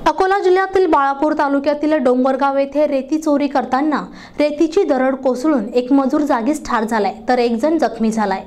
अकोला जिल्ह्यातील बाळापूर तालुक्यातील डोंगरगाव येथे रेती चोरी करताना रेतीची दरड कोसळून एक मजूर जागीच ठार झालाय तर एक जण जखमी झालाय।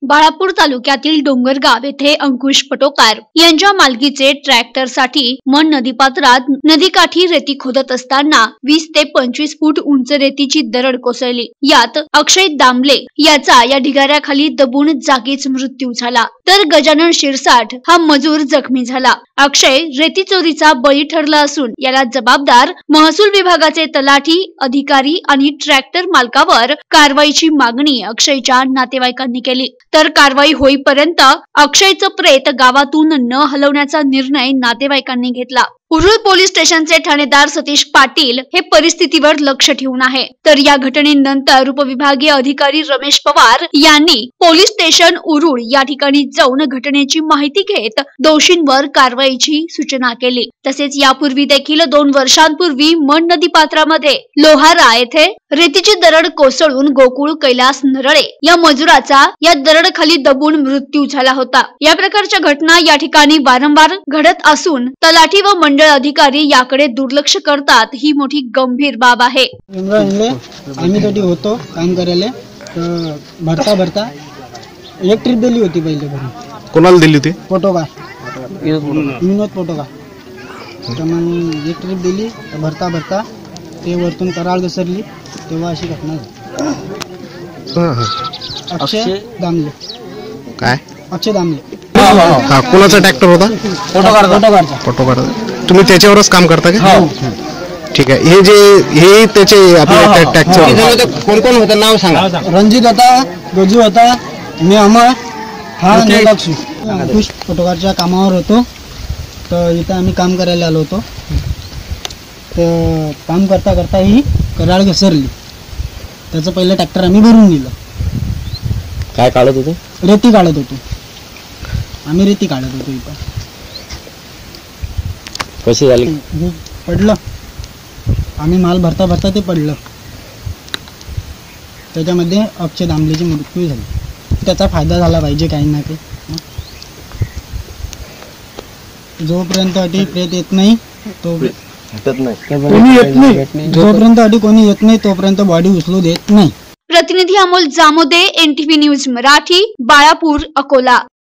बाळापूर तालुक्यातील डोंगरगाव येथे अंकुश पटोकार यांच्या मालकीचे ट्रॅक्टरसाठी मन नदीपात्रात नदीकाठी रेती खोदत असताना 20 ते 25 फूट उंच रेतीची दरड कोसळली। यात अक्षय दामले याचा या ढिगाऱ्याखाली दबून जागीच मृत्यू झाला, तर गजानन शिरसाट हा मजूर जखमी झाला। अक्षय रेती चोरीचा बळी ठरला असून याला जबाबदार महसूल विभागाचे तलाठी, अधिकारी आणि ट्रॅक्टर मालकावर कारवाईची मागणी अक्षयच्या नातेवाईकांनी केली। तर कारवाई होईपर्यंत अक्षयचं प्रेत गावातून न हलवण्याचा निर्णय नातेवाईकांनी घेतला। उरुळ पोलीस स्टेशनचे ठाणेदार सतीश पाटील हे परिस्थितीवर लक्ष ठेवून आहे, तर या घटनेनंतर उपविभागीय अधिकारी रमेश पवार यांनी पोलीस स्टेशन उरुळ या ठिकाणी जाऊन घटनेची माहिती घेत दोषींवर कारवाईची सूचना केली। तसेच यापूर्वी देखील 2 वर्षांपूर्वी मन नदी पात्रामध्ये लोहारा येथे रेतीची दरड कोसळून गोकुळ कैलास नरळे या मजुराचा या दरड खाली दबून मृत्यू झाला होता। या प्रकारच्या घटना या ठिकाणी वारंवार घडत असून तलाठी व मंडळ अधिकारी याकडे दुर्लक्ष करतात, ही मोठी गंभीर बाब आहे। आम्ही तोटी होतो काम करायला, तर भरता एक ट्रिप दिली होती पहिले घरी। कोणाला दिली होती? पोटोका, विनोद पोटोका। तर मग एक ट्रिप दिली, भरता ते वरतून कराळ घसरली, तेव्हा अशी घटना झाली। अक्षय दामले। काय? अक्षय दामले। हा, कोणाचा ट्रॅक्टर होता? पोटोकार। तुम्ही त्याच्यावरच काम करता का? ठीक आहे। हे त्याचे आपले ट्रॅक्टर कोण कोण होतं नाव सांगा। रणजित होता, गजू होता, मी अमर, हा लक्ष्मी। अंकुश पोटोकारच्या कामावर होतो, तर इथं आम्ही काम करायला आलो होतो। तर काम करता ही कराळ घसरली, त्याचं पहिलं ट्रॅक्टर आम्ही भरून दिलं। काय काढत होतो? रेती काढत होतो आम्ही, रेती काढत होतो इथं। कशी झाली? पडलं, आम्ही माल भरता ते पडलं, त्याच्यामध्ये अक्षय दामलेची मृत्यू झाली। त्याचा फायदा झाला पाहिजे काही ना काही। जोपर्यंत अटी प्रेत येत नाही जोपर्यंत अटी कोणी येत नाही तोपर्यंत बॉडी उचलू देत नाही। प्रतिनिधी अमोल जामोदे, NTV न्यूज मराठी, बाळापूर, अकोला।